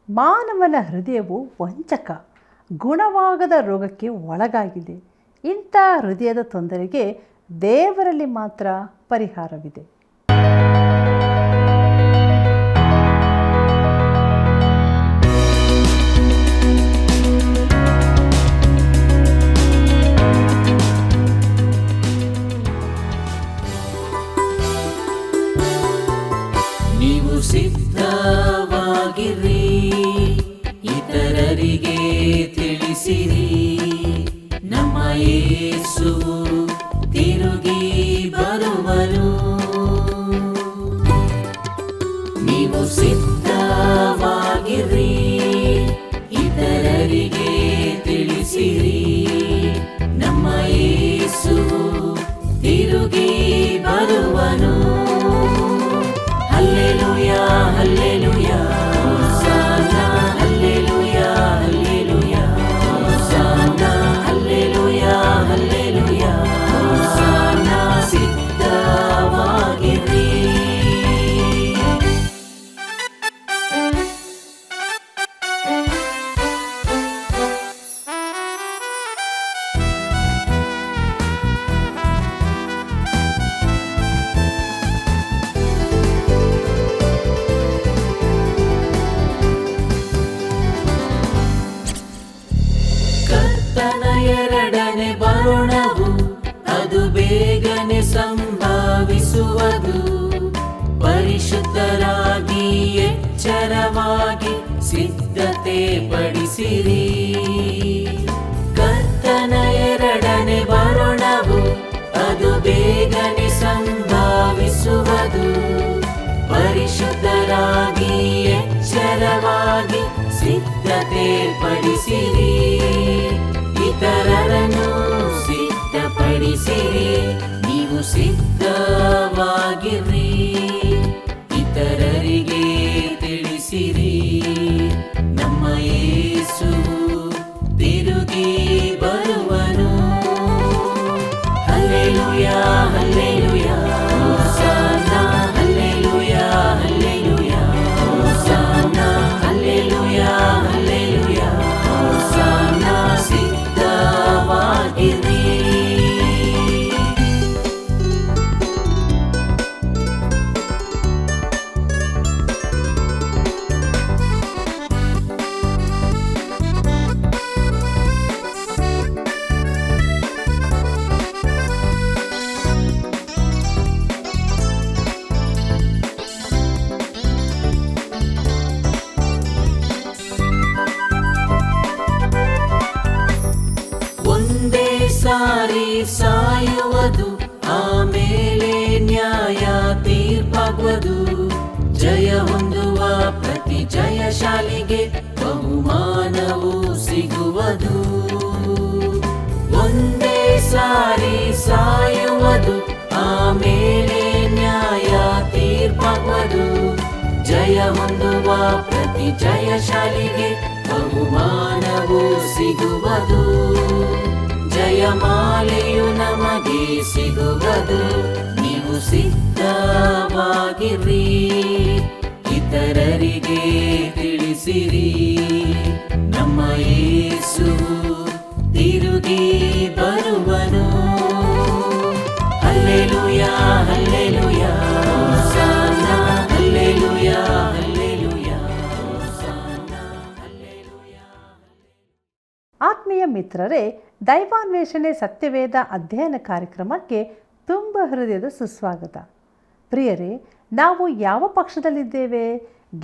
ಮಾನವನ ಹೃದಯವು ವಂಚಕ, ಗುಣವಾಗದ ರೋಗಕ್ಕೆ ಒಳಗಾಗಿದೆ. ಇಂಥ ಹೃದಯದ ತೊಂದರೆಗೆ ದೇವರಲ್ಲಿ ಮಾತ್ರ ಪರಿಹಾರವಿದೆ. ನೀವು ಸಿದ್ಧವಾಗಿರಿ, ಇತರರಿಗೆ ತಿಳಿಸಿರಿ, ನಮ್ಮ ಯೇಸು ತಿರುಗಿ ಬರುವನು. ನೀವು ಸಿದ್ಧವಾಗಿರಿ, ಇತರರಿಗೆ ತಿಳಿಸಿರಿ, ನಮ್ಮ ಯೇಸು ತಿರುಗಿ ಬರುವನು. Hallelujah hallelujah hosanna, hallelujah hallelujah hosanna, hallelujah hallelujah hosanna. ಸಿದ್ಧವಾಗಿರಿ. ಕರ್ತನ ಎರಡನೇ ಬರುಣವು ಅದು ಬೇಗನೆ ಸಂಭವಿಸುವುದು. ಪರಿಶುದ್ಧರಾಗಿ ಎಚ್ಚರವಾಗಿ ಸಿದ್ಧತೆ ಪಡಿಸಿರಿ. ಕರ್ತನ ಎರಡನೇ ಬರುಣವು ಅದು ಬೇಗನೆ ಸಂಭವಿಸುವುದು. ಪರಿಶುದ್ಧರಾಗಿ ಎಚ್ಚರವಾಗಿ ಸಿದ್ಧತೆ ಪಡಿಸಿರಿ. ಇತರರನ್ನು ಸಿದ್ಧಪಡಿಸಿರಿ. ನೀವು ಸಿದ್ಧವಾಗಿರಿ, ಇತರರಿಗೆ ತಿಳಿಸಿರಿ, ನಮ್ಮ ಯೇಸು ತಿರುಗಿ ಬರುವನು. Hallelujah hallelujah hosanna, hallelujah hallelujah hosanna, hallelujah hallelujah hosanna. ಸಿದ್ಧವಾಗಿರಿ. ಒಂದೇ ಸಾರಿ ಸಾಯುವುದು, ಆಮೇಲೆ ನ್ಯಾಯ ತೀರ್ಪಾಗುವುದು. ಜಯ ಹೊಂದುವ ಪ್ರತಿ ಜಯಶಾಲಿಗೆ ಬಹುಮಾನವು ಸಿಗುವುದು. ಒಂದೇ ಸಾರಿ ಸಾಯುವುದು, ಆಮೇಲೆ ನ್ಯಾಯ ತೀರ್ಪಾಗುವುದು. ಜಯ ಹೊಂದುವ ಪ್ರತಿ ಜಯಶಾಲಿಗೆ ಬಹುಮಾನವು ಸಿಗುವುದು. ಜಯಮಾಲೆಯು ನಮಗೆ ಸಿಗುವುದು. ನೀವು ಸಿದ್ಧವಾಗಿರಿ, ಇತರರಿಗೆ ತಿಳಿಸಿರಿ, ನಮ್ಮ ಯೇಸು ತಿರುಗಿ ಬರುವನು. Hallelujah hallelujah hosanna, hallelujah hallelujah hosanna, hallelujah. ಆತ್ಮೀಯ ಮಿತ್ರರೇ, ದೈವಾನ್ವೇಷಣೆ ಸತ್ಯವೇದ ಅಧ್ಯಯನ ಕಾರ್ಯಕ್ರಮಕ್ಕೆ ತುಂಬ ಹೃದಯದ ಸುಸ್ವಾಗತ. ಪ್ರಿಯರೇ, ನಾವು ಯಾವ ಪಕ್ಷದಲ್ಲಿದ್ದೇವೆ?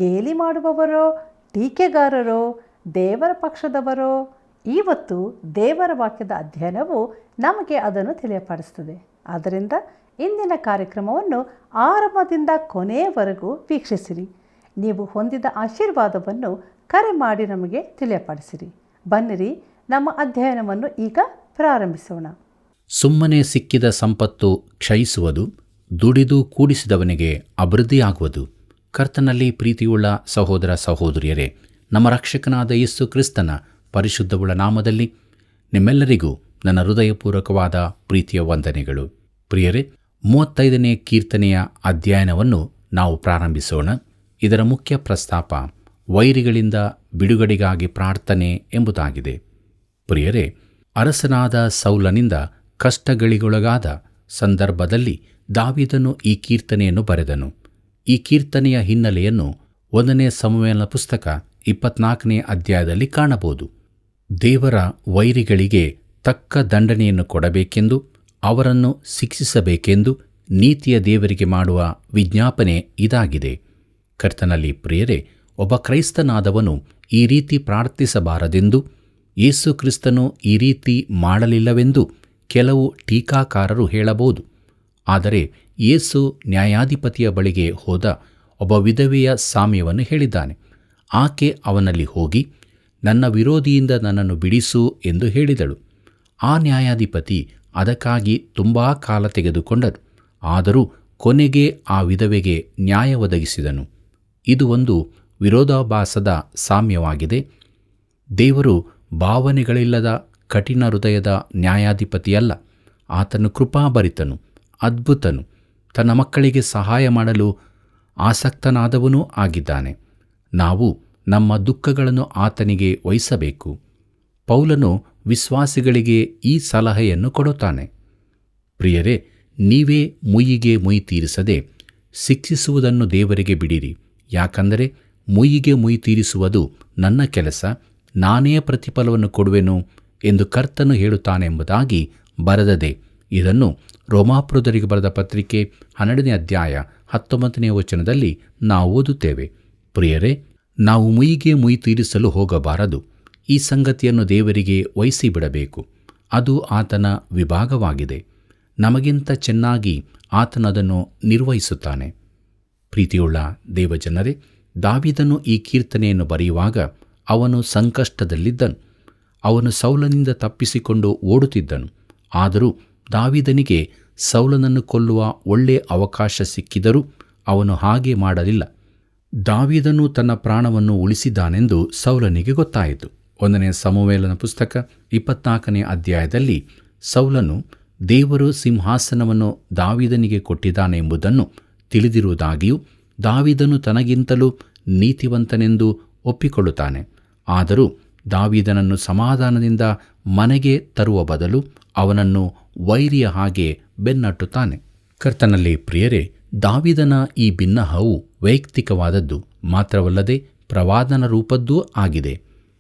ಗೇಲಿ ಮಾಡುವವರೋ, ಟೀಕೆಗಾರರೋ, ದೇವರ ಪಕ್ಷದವರೋ? ಇವತ್ತು ದೇವರ ವಾಕ್ಯದ ಅಧ್ಯಯನವು ನಮಗೆ ಅದನ್ನು ತಿಳಿಯಪಡಿಸ್ತದೆ. ಆದ್ದರಿಂದ ಇಂದಿನ ಕಾರ್ಯಕ್ರಮವನ್ನು ಆರಂಭದಿಂದ ಕೊನೆಯವರೆಗೂ ವೀಕ್ಷಿಸಿರಿ. ನೀವು ಹೊಂದಿದ ಆಶೀರ್ವಾದವನ್ನು ಕರೆ ಮಾಡಿ ನಮಗೆ ತಿಳಿಯಪಡಿಸಿರಿ. ಬನ್ನಿರಿ, ನಮ್ಮ ಅಧ್ಯಯನವನ್ನು ಈಗ ಪ್ರಾರಂಭಿಸೋಣ. ಸುಮ್ಮನೆ ಸಿಕ್ಕಿದ ಸಂಪತ್ತು ಕ್ಷಯಿಸುವುದು, ದುಡಿದು ಕೂಡಿಸಿದವನಿಗೆ ಅಭಿವೃದ್ಧಿಯಾಗುವುದು. ಕರ್ತನಲ್ಲಿ ಪ್ರೀತಿಯುಳ್ಳ ಸಹೋದರ ಸಹೋದರಿಯರೇ, ನಮ್ಮ ರಕ್ಷಕನಾದ ಯೇಸು ಕ್ರಿಸ್ತನ ಪರಿಶುದ್ಧವುಳ್ಳ ನಾಮದಲ್ಲಿ ನಿಮ್ಮೆಲ್ಲರಿಗೂ ನನ್ನ ಹೃದಯಪೂರ್ವಕವಾದ ಪ್ರೀತಿಯ ವಂದನೆಗಳು. ಪ್ರಿಯರೇ, 35ನೇ ಕೀರ್ತನೆಯ ಅಧ್ಯಯನವನ್ನು ನಾವು ಪ್ರಾರಂಭಿಸೋಣ. ಇದರ ಮುಖ್ಯ ಪ್ರಸ್ತಾಪ ವೈರಿಗಳಿಂದ ಬಿಡುಗಡೆಗಾಗಿ ಪ್ರಾರ್ಥನೆ ಎಂಬುದಾಗಿದೆ. ಪ್ರಿಯರೇ, ಅರಸನಾದ ಸೌಲನಿಂದ ಕಷ್ಟಗಳಿಗೊಳಗಾದ ಸಂದರ್ಭದಲ್ಲಿ ದಾವೀದನು ಈ ಕೀರ್ತನೆಯನ್ನು ಬರೆದನು. ಈ ಕೀರ್ತನೆಯ ಹಿನ್ನೆಲೆಯನ್ನು 1 ಸಮುವೇಲನ ಪುಸ್ತಕ 24ನೇ ಅಧ್ಯಾಯದಲ್ಲಿ ಕಾಣಬಹುದು. ದೇವರ ವೈರಿಗಳಿಗೆ ತಕ್ಕ ದಂಡನೆಯನ್ನು ಕೊಡಬೇಕೆಂದು, ಅವರನ್ನು ಶಿಕ್ಷಿಸಬೇಕೆಂದು ನೀತಿಯ ದೇವರಿಗೆ ಮಾಡುವ ವಿಜ್ಞಾಪನೆ ಇದಾಗಿದೆ. ಕರ್ತನಲ್ಲಿ ಪ್ರಿಯರೇ, ಒಬ್ಬ ಕ್ರೈಸ್ತನಾದವನು ಈ ರೀತಿ ಪ್ರಾರ್ಥಿಸಬಾರದೆಂದು, ಯೇಸು ಕ್ರಿಸ್ತನು ಈ ರೀತಿ ಮಾಡಲಿಲ್ಲವೆಂದು ಕೆಲವು ಟೀಕಾಕಾರರು ಹೇಳಬಹುದು. ಆದರೆ ಯೇಸು ನ್ಯಾಯಾಧಿಪತಿಯ ಬಳಿಗೆ ಹೋದ ಒಬ್ಬ ವಿಧವೆಯ ಸಾಮ್ಯವನ್ನು ಹೇಳಿದ್ದಾನೆ. ಆಕೆ ಅವನಲ್ಲಿ ಹೋಗಿ, ನನ್ನ ವಿರೋಧಿಯಿಂದ ನನ್ನನ್ನು ಬಿಡಿಸು ಎಂದು ಹೇಳಿದಳು. ಆ ನ್ಯಾಯಾಧಿಪತಿ ಅದಕ್ಕಾಗಿ ತುಂಬ ಕಾಲ ತೆಗೆದುಕೊಂಡನು. ಆದರೂ ಕೊನೆಗೆ ಆ ವಿಧವೆಗೆ ನ್ಯಾಯ ಒದಗಿಸಿದನು. ಇದು ಒಂದು ವಿರೋಧಾಭಾಸದ ಸಾಮ್ಯವಾಗಿದೆ. ದೇವರು ಭಾವನೆಗಳಿಲ್ಲದ ಕಠಿಣ ಹೃದಯದ ನ್ಯಾಯಾಧಿಪತಿಯಲ್ಲ. ಆತನು ಕೃಪಾಭರಿತನು, ಅದ್ಭುತನು, ತನ್ನ ಮಕ್ಕಳಿಗೆ ಸಹಾಯ ಮಾಡಲು ಆಸಕ್ತನಾದವನೂ ಆಗಿದ್ದಾನೆ. ನಾವು ನಮ್ಮ ದುಃಖಗಳನ್ನು ಆತನಿಗೆ ವಹಿಸಬೇಕು. ಪೌಲನು ವಿಶ್ವಾಸಿಗಳಿಗೆ ಈ ಸಲಹೆಯನ್ನು ಕೊಡುತ್ತಾನೆ. ಪ್ರಿಯರೇ, ನೀವೇ ಮುಯ್ಯಿಗೆ ಮುಯಿ ತೀರಿಸದೆ ಶಿಕ್ಷಿಸುವುದನ್ನು ದೇವರಿಗೆ ಬಿಡಿರಿ. ಯಾಕಂದರೆ ಮುಯ್ಯಿಗೆ ಮುಯಿ ತೀರಿಸುವುದು ನನ್ನ ಕೆಲಸ, ನಾನೇ ಪ್ರತಿಫಲವನ್ನು ಕೊಡುವೆನು ಎಂದು ಕರ್ತನು ಹೇಳುತ್ತಾನೆಂಬುದಾಗಿ ಬರೆದದೆ. ಇದನ್ನು ರೋಮಾಪುರದವರಿಗೆ ಬರೆದ ಪತ್ರಿಕೆ 12ನೇ ಅಧ್ಯಾಯ 19ನೇ ವಚನದಲ್ಲಿ ನಾವು ಓದುತ್ತೇವೆ. ಪ್ರಿಯರೇ, ನಾವು ಮುಯ್ಯಿಗೆ ಮುಯಿ ತೀರಿಸಲು ಹೋಗಬಾರದು. ಈ ಸಂಗತಿಯನ್ನು ದೇವರಿಗೆ ವಹಿಸಿಬಿಡಬೇಕು. ಅದು ಆತನ ವಿಭಾಗವಾಗಿದೆ. ನಮಗಿಂತ ಚೆನ್ನಾಗಿ ಆತನದನ್ನು ನಿರ್ವಹಿಸುತ್ತಾನೆ. ಪ್ರೀತಿಯುಳ್ಳ ದೇವಜನರೇ, ದಾವೀದನು ಈ ಕೀರ್ತನೆಯನ್ನು ಬರೆಯುವಾಗ ಅವನು ಸಂಕಷ್ಟದಲ್ಲಿದ್ದನು. ಅವನು ಸೌಲನಿಂದ ತಪ್ಪಿಸಿಕೊಂಡು ಓಡುತ್ತಿದ್ದನು. ಆದರೂ ದಾವೀದನಿಗೆ ಸೌಲನನ್ನು ಕೊಲ್ಲುವ ಒಳ್ಳೆಯ ಅವಕಾಶ ಸಿಕ್ಕಿದರೂ ಅವನು ಹಾಗೆ ಮಾಡಲಿಲ್ಲ. ದಾವೀದನು ತನ್ನ ಪ್ರಾಣವನ್ನು ಉಳಿಸಿದ್ದಾನೆಂದು ಸೌಲನಿಗೆ ಗೊತ್ತಾಯಿತು. 1 ಸಮುವೇಲನ ಪುಸ್ತಕ 24ನೇ ಅಧ್ಯಾಯದಲ್ಲಿ ಸೌಲನು ದೇವರು ಸಿಂಹಾಸನವನ್ನು ದಾವೀದನಿಗೆ ಕೊಟ್ಟಿದ್ದಾನೆ ಎಂಬುದನ್ನು ತಿಳಿದಿರುವುದಾಗಿಯೂ ದಾವೀದನು ತನಗಿಂತಲೂ ನೀತಿವಂತನೆಂದು ಒಪ್ಪಿಕೊಳ್ಳುತ್ತಾನೆ. ಆದರೂ ದಾವೀದನನ್ನು ಸಮಾಧಾನದಿಂದ ಮನೆಗೆ ತರುವ ಬದಲು ಅವನನ್ನು ವೈರಿಯ ಹಾಗೆ ಬೆನ್ನಟ್ಟುತ್ತಾನೆ. ಕರ್ತನಲ್ಲಿ ಪ್ರಿಯರೇ, ದಾವೀದನ ಈ ಬಿನ್ನಹವು ವೈಯಕ್ತಿಕವಾದದ್ದು ಮಾತ್ರವಲ್ಲದೆ ಪ್ರವಾದನ ರೂಪದ್ದೂ ಆಗಿದೆ.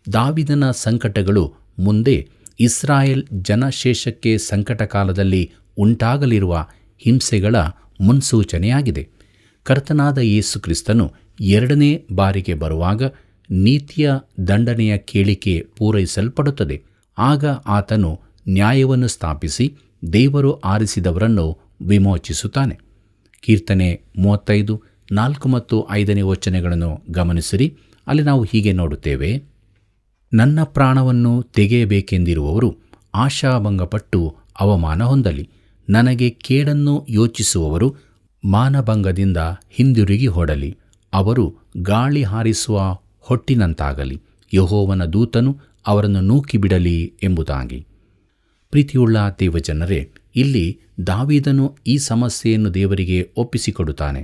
ದಾವೀದನ ಸಂಕಟಗಳು ಮುಂದೆ ಇಸ್ರಾಯೇಲ್ ಜನಶೇಷಕ್ಕೆ ಸಂಕಟ ಕಾಲದಲ್ಲಿ ಉಂಟಾಗಲಿರುವ ಹಿಂಸೆಗಳ ಮುನ್ಸೂಚನೆಯಾಗಿದೆ. ಕರ್ತನಾದ ಯೇಸು ಕ್ರಿಸ್ತನು 2ನೇ ಬಾರಿಗೆ ಬರುವಾಗ ನೀತಿಯ ದಂಡನೆಯ ಕೇಳಿಕೆ ಪೂರೈಸಲ್ಪಡುತ್ತದೆ. ಆಗ ಆತನು ನ್ಯಾಯವನ್ನು ಸ್ಥಾಪಿಸಿ ದೇವರು ಆರಿಸಿದವರನ್ನು ವಿಮೋಚಿಸುತ್ತಾನೆ. ಕೀರ್ತನೆ 35, 4 ಮತ್ತು 5ನೇ ವಚನಗಳನ್ನು ಗಮನಿಸಿರಿ. ಅಲ್ಲಿ ನಾವು ಹೀಗೆ ನೋಡುತ್ತೇವೆ: ನನ್ನ ಪ್ರಾಣವನ್ನು ತೆಗೆಯಬೇಕೆಂದಿರುವವರು ಆಶಾಭಂಗಪಟ್ಟು ಅವಮಾನ ಹೊಂದಲಿ. ನನಗೆ ಕೇಡನ್ನು ಯೋಚಿಸುವವರು ಮಾನಭಂಗದಿಂದ ಹಿಂದಿರುಗಿ ಹೊಡಲಿ. ಅವರು ಗಾಳಿ ಹಾರಿಸುವ ಹೊಟ್ಟಿನಂತಾಗಲಿ. ಯೆಹೋವನ ದೂತನು ಅವರನ್ನು ನೂಕಿಬಿಡಲಿ ಎಂಬುದಾಗಿ. ಪ್ರೀತಿಯುಳ್ಳ ದೇವಜನರೇ, ಇಲ್ಲಿ ದಾವೀದನು ಈ ಸಮಸ್ಯೆಯನ್ನು ದೇವರಿಗೆ ಒಪ್ಪಿಸಿಕೊಡುತ್ತಾನೆ.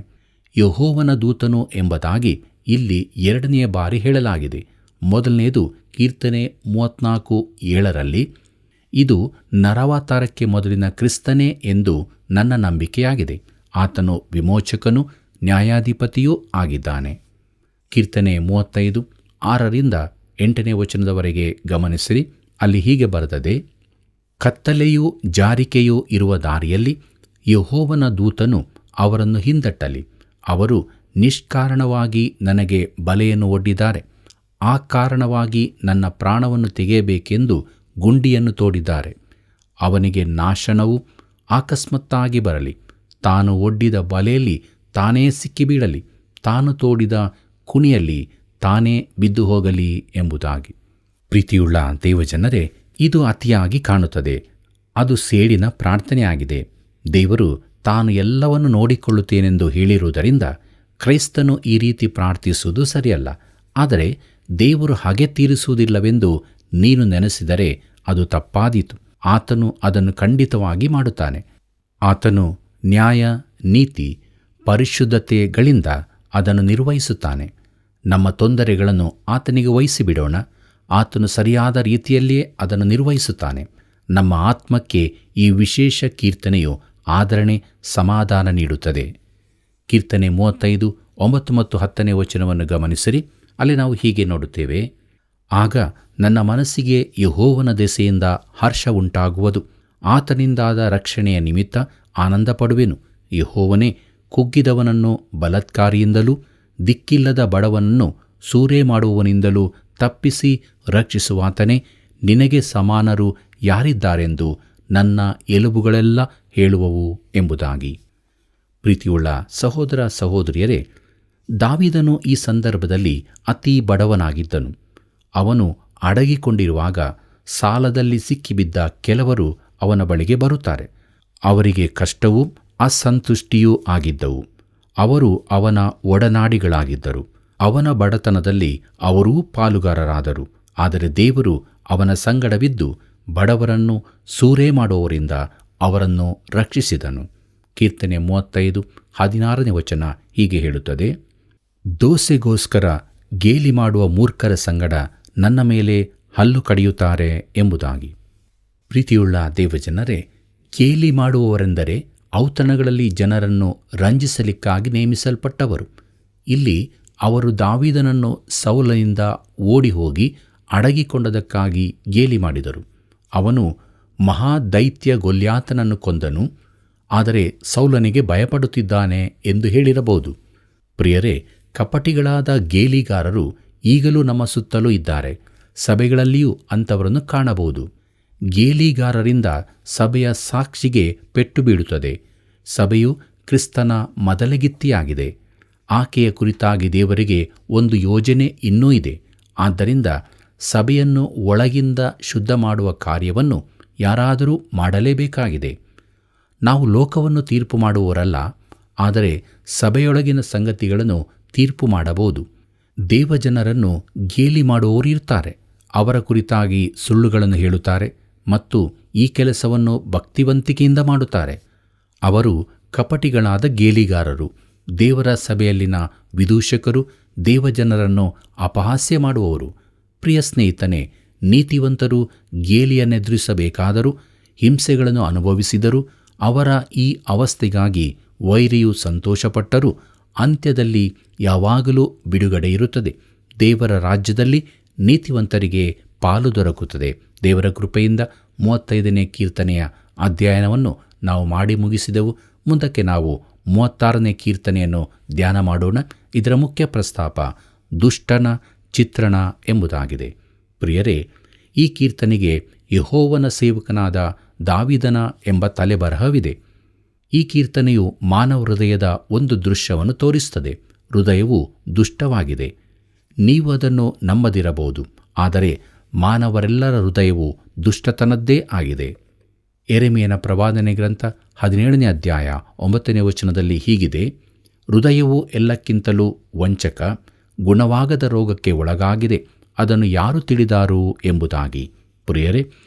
ಯೆಹೋವನ ದೂತನು ಎಂಬುದಾಗಿ ಇಲ್ಲಿ 2ನೇ ಬಾರಿ ಹೇಳಲಾಗಿದೆ. ಮೊದಲನೆಯದು ಕೀರ್ತನೆ 34:7ರಲ್ಲಿ, ಇದು ನರವತಾರಕ್ಕೆ ಮೊದಲಿನ ಕ್ರಿಸ್ತನೇ ಎಂದು ನನ್ನ ನಂಬಿಕೆಯಾಗಿದೆ. ಆತನು ವಿಮೋಚಕನೂ ನ್ಯಾಯಾಧಿಪತಿಯೂ ಆಗಿದ್ದಾನೆ. ಕೀರ್ತನೆ 35:6ರಿಂದ 8ನೇ ವಚನದವರೆಗೆ ಗಮನಿಸಿರಿ. ಅಲ್ಲಿ ಹೀಗೆ ಬರೆದದೆ: ಕತ್ತಲೆಯೂ ಜಾರಿಕೆಯೂ ಇರುವ ದಾರಿಯಲ್ಲಿ ಯೆಹೋವನ ದೂತನು ಅವರನ್ನು ಹಿಂದಟ್ಟಲಿ. ಅವರು ನಿಷ್ಕಾರಣವಾಗಿ ನನಗೆ ಬಲೆಯನ್ನು ಒಡ್ಡಿದ್ದಾರೆ. ಆ ಕಾರಣವಾಗಿ ನನ್ನ ಪ್ರಾಣವನ್ನು ತೆಗೆಯಬೇಕೆಂದು ಗುಂಡಿಯನ್ನು ತೋಡಿದ್ದಾರೆ. ಅವನಿಗೆ ನಾಶನವು ಆಕಸ್ಮಾತ್ತಾಗಿ ಬರಲಿ. ತಾನು ಒಡ್ಡಿದ ಬಲೆಯಲ್ಲಿ ತಾನೇ ಸಿಕ್ಕಿಬೀಳಲಿ. ತಾನು ತೋಡಿದ ಕುಣಿಯಲ್ಲಿ ತಾನೇ ಬಿದ್ದು ಹೋಗಲಿ ಎಂಬುದಾಗಿ. ಪ್ರೀತಿಯುಳ್ಳ ದೇವಜನರೇ, ಇದು ಅತಿಯಾಗಿ ಕಾಣುತ್ತದೆ. ಅದು ಸೇಡಿನ ಪ್ರಾರ್ಥನೆಯಾಗಿದೆ. ದೇವರು ತಾನು ಎಲ್ಲವನ್ನು ನೋಡಿಕೊಳ್ಳುತ್ತೇನೆಂದು ಹೇಳಿರುವುದರಿಂದ ಕ್ರೈಸ್ತನು ಈ ರೀತಿ ಪ್ರಾರ್ಥಿಸುವುದು ಸರಿಯಲ್ಲ. ಆದರೆ ದೇವರು ಹಾಗೆ ತೀರಿಸುವುದಿಲ್ಲವೆಂದು ನೀನು ನೆನೆಸಿದರೆ ಅದು ತಪ್ಪಾದೀತು. ಆತನು ಅದನ್ನು ಖಂಡಿತವಾಗಿ ಮಾಡುತ್ತಾನೆ. ಆತನು ನ್ಯಾಯ, ನೀತಿ, ಪರಿಶುದ್ಧತೆಗಳಿಂದ ಅದನ್ನು ನಿರ್ವಹಿಸುತ್ತಾನೆ. ನಮ್ಮ ತೊಂದರೆಗಳನ್ನು ಆತನಿಗೆ ವಹಿಸಿಬಿಡೋಣ. ಆತನು ಸರಿಯಾದ ರೀತಿಯಲ್ಲಿಯೇ ಅದನ್ನು ನಿರ್ವಹಿಸುತ್ತಾನೆ. ನಮ್ಮ ಆತ್ಮಕ್ಕೆ ಈ ವಿಶೇಷ ಕೀರ್ತನೆಯು ಆದರಣೆ, ಸಮಾಧಾನ ನೀಡುತ್ತದೆ. ಕೀರ್ತನೆ 35, 9 ಮತ್ತು 10ನೇ ವಚನವನ್ನು ಗಮನಿಸಿರಿ. ಅಲ್ಲಿ ನಾವು ಹೀಗೆ ನೋಡುತ್ತೇವೆ: ಆಗ ನನ್ನ ಮನಸ್ಸಿಗೆ ಯೆಹೋವನ ದೆಸೆಯಿಂದ ಹರ್ಷ ಉಂಟಾಗುವುದು. ಆತನಿಂದಾದ ರಕ್ಷಣೆಯ ನಿಮಿತ್ತ ಆನಂದಪಡುವೆನು. ಯೆಹೋವನೇ, ಕುಗ್ಗಿದವನನ್ನು ಬಲಾತ್ಕಾರಿಯಿಂದಲೂ ದಿಕ್ಕಿಲ್ಲದ ಬಡವನನ್ನು ಸೂರೆ ಮಾಡುವವನಿಂದಲೂ ತಪ್ಪಿಸಿ ರಕ್ಷಿಸುವಾತನೇ, ನಿನಗೆ ಸಮಾನರು ಯಾರಿದ್ದಾರೆಂದು ನನ್ನ ಎಲುಬುಗಳೆಲ್ಲ ಹೇಳುವವು ಎಂಬುದಾಗಿ. ಪ್ರೀತಿಯುಳ್ಳ ಸಹೋದರ ಸಹೋದರಿಯರೇ, ದಾವೀದನು ಈ ಸಂದರ್ಭದಲ್ಲಿ ಅತೀ ಬಡವನಾಗಿದ್ದನು. ಅವನು ಅಡಗಿಕೊಂಡಿರುವಾಗ ಸಾಲದಲ್ಲಿ ಸಿಕ್ಕಿಬಿದ್ದ ಕೆಲವರು ಅವನ ಬಳಿಗೆ ಬರುತ್ತಾರೆ. ಅವರಿಗೆ ಕಷ್ಟವೂ ಅಸಂತುಷ್ಟಿಯೂ ಆಗಿದ್ದವು. ಅವರು ಅವನ ಒಡನಾಡಿಗಳಾಗಿದ್ದರು. ಅವನ ಬಡತನದಲ್ಲಿ ಅವರೂ ಪಾಲುಗಾರರಾದರು. ಆದರೆ ದೇವರು ಅವನ ಸಂಗಡವಿದ್ದು ಬಡವರನ್ನು ಸೂರೆ ಮಾಡುವವರಿಂದ ಅವರನ್ನು ರಕ್ಷಿಸಿದನು. ಕೀರ್ತನೆ 35, 16ನೇ ವಚನ ಹೀಗೆ ಹೇಳುತ್ತದೆ: ದೋಸೆಗೋಸ್ಕರ ಗೇಲಿ ಮಾಡುವ ಮೂರ್ಖರ ಸಂಗಡ ನನ್ನ ಮೇಲೆ ಹಲ್ಲು ಕಡಿಯುತ್ತಾರೆ ಎಂಬುದಾಗಿ. ಪ್ರೀತಿಯುಳ್ಳ ದೇವಜನರೇ, ಗೇಲಿ ಮಾಡುವವರೆಂದರೆ ಔತಣಗಳಲ್ಲಿ ಜನರನ್ನು ರಂಜಿಸಲಿಕ್ಕಾಗಿ ನೇಮಿಸಲ್ಪಟ್ಟವರು. ಇಲ್ಲಿ ಅವರು ದಾವೀದನನ್ನು ಸೌಲನಿಂದ ಓಡಿ ಹೋಗಿ ಅಡಗಿಕೊಂಡದಕ್ಕಾಗಿ ಗೇಲಿ ಮಾಡಿದರು. ಅವನು ಮಹಾದೈತ್ಯ ಗೊಲ್ಯಾತನನ್ನು ಕೊಂದನು, ಆದರೆ ಸೌಲನಿಗೆ ಭಯಪಡುತ್ತಿದ್ದಾನೆ ಎಂದು ಹೇಳಿರಬಹುದು. ಪ್ರಿಯರೇ, ಕಪಟಿಗಳಾದ ಗೇಲಿಗಾರರು ಈಗಲೂ ನಮ್ಮ ಸುತ್ತಲೂ ಇದ್ದಾರೆ. ಸಭೆಗಳಲ್ಲಿಯೂ ಅಂಥವರನ್ನು ಕಾಣಬಹುದು. ಗೇಲಿಗಾರರಿಂದ ಸಭೆಯ ಸಾಕ್ಷಿಗೆ ಪೆಟ್ಟು ಬೀಳುತ್ತದೆ. ಸಭೆಯು ಕ್ರಿಸ್ತನ ಮದಲಗಿತ್ತಿಯಾಗಿದೆ. ಆಕೆಯ ಕುರಿತಾಗಿ ದೇವರಿಗೆ ಒಂದು ಯೋಜನೆ ಇನ್ನೂ ಇದೆ. ಆದ್ದರಿಂದ ಸಭೆಯನ್ನು ಒಳಗಿಂದ ಶುದ್ಧ ಮಾಡುವ ಕಾರ್ಯವನ್ನು ಯಾರಾದರೂ ಮಾಡಲೇಬೇಕಾಗಿದೆ. ನಾವು ಲೋಕವನ್ನು ತೀರ್ಪು ಮಾಡುವವರಲ್ಲ, ಆದರೆ ಸಭೆಯೊಳಗಿನ ಸಂಗತಿಗಳನ್ನು ತೀರ್ಪು ಮಾಡಬಹುದು. ದೇವಜನರನ್ನು ಗೇಲಿ ಮಾಡುವವರು ಇರ್ತಾರೆ. ಅವರ ಕುರಿತಾಗಿ ಸುಳ್ಳುಗಳನ್ನು ಹೇಳುತ್ತಾರೆ ಮತ್ತು ಈ ಕೆಲಸವನ್ನು ಭಕ್ತಿವಂತಿಕೆಯಿಂದ ಮಾಡುತ್ತಾರೆ. ಅವರು ಕಪಟಿಗಳಾದ ಗೇಲಿಗಾರರು, ದೇವರ ಸಭೆಯಲ್ಲಿನ ವಿದೂಷಕರು, ದೇವಜನರನ್ನು ಅಪಹಾಸ್ಯ ಮಾಡುವವರು. ಪ್ರಿಯ ಸ್ನೇಹಿತನೇ, ನೀತಿವಂತರು ಗೇಲಿಯನ್ನೆದುರಿಸಬೇಕಾದರೂ, ಹಿಂಸೆಗಳನ್ನು ಅನುಭವಿಸಿದರೂ, ಅವರ ಈ ಅವಸ್ಥೆಗಾಗಿ ವೈರಿಯು ಸಂತೋಷಪಟ್ಟರೂ ಅಂತ್ಯದಲ್ಲಿ ಯಾವಾಗಲೂ ಬಿಡುಗಡೆ ಇರುತ್ತದೆ. ದೇವರ ರಾಜ್ಯದಲ್ಲಿ ನೀತಿವಂತರಿಗೆ ಪಾಲು ದೊರಕುತ್ತದೆ. ದೇವರ ಕೃಪೆಯಿಂದ 35ನೇ ಕೀರ್ತನೆಯ ಅಧ್ಯಯನವನ್ನು ನಾವು ಮಾಡಿ ಮುಗಿಸಿದೆವು. ಮುಂದಕ್ಕೆ ನಾವು 36ನೇ ಕೀರ್ತನೆಯನ್ನು ಧ್ಯಾನ ಮಾಡೋಣ. ಇದರ ಮುಖ್ಯ ಪ್ರಸ್ತಾಪ ದುಷ್ಟನ ಚಿತ್ರಣ ಎಂಬುದಾಗಿದೆ. ಪ್ರಿಯರೇ, ಈ ಕೀರ್ತನೆಗೆ ಯೆಹೋವನ ಸೇವಕನಾದ ದಾವೀದನ ಎಂಬ ತಲೆಬರಹವಿದೆ. ಈ ಕೀರ್ತನೆಯು ಮಾನವ ಹೃದಯದ ಒಂದು ದೃಶ್ಯವನ್ನು ತೋರಿಸುತ್ತದೆ. ಹೃದಯವು ದುಷ್ಟವಾಗಿದೆ. ನೀವು ಅದನ್ನು ನಂಬದಿರಬಹುದು, ಆದರೆ ಮಾನವರೆಲ್ಲರ ಹೃದಯವು ದುಷ್ಟತನದ್ದೇ ಆಗಿದೆ. ಯೆರೆಮೀಯನ ಪ್ರವಾದನೆ ಗ್ರಂಥ 17ನೇ ಅಧ್ಯಾಯ 9ನೇ ವಚನದಲ್ಲಿ ಹೀಗಿದೆ: ಹೃದಯವು ಎಲ್ಲಕ್ಕಿಂತಲೂ ವಂಚಕ, ಗುಣವಾಗದ ರೋಗಕ್ಕೆ ಒಳಗಾಗಿದೆ, ಅದನ್ನು ಯಾರು ತಿಳಿದಾರು ಎಂಬುದಾಗಿ. ಪ್ರಿಯರೇ,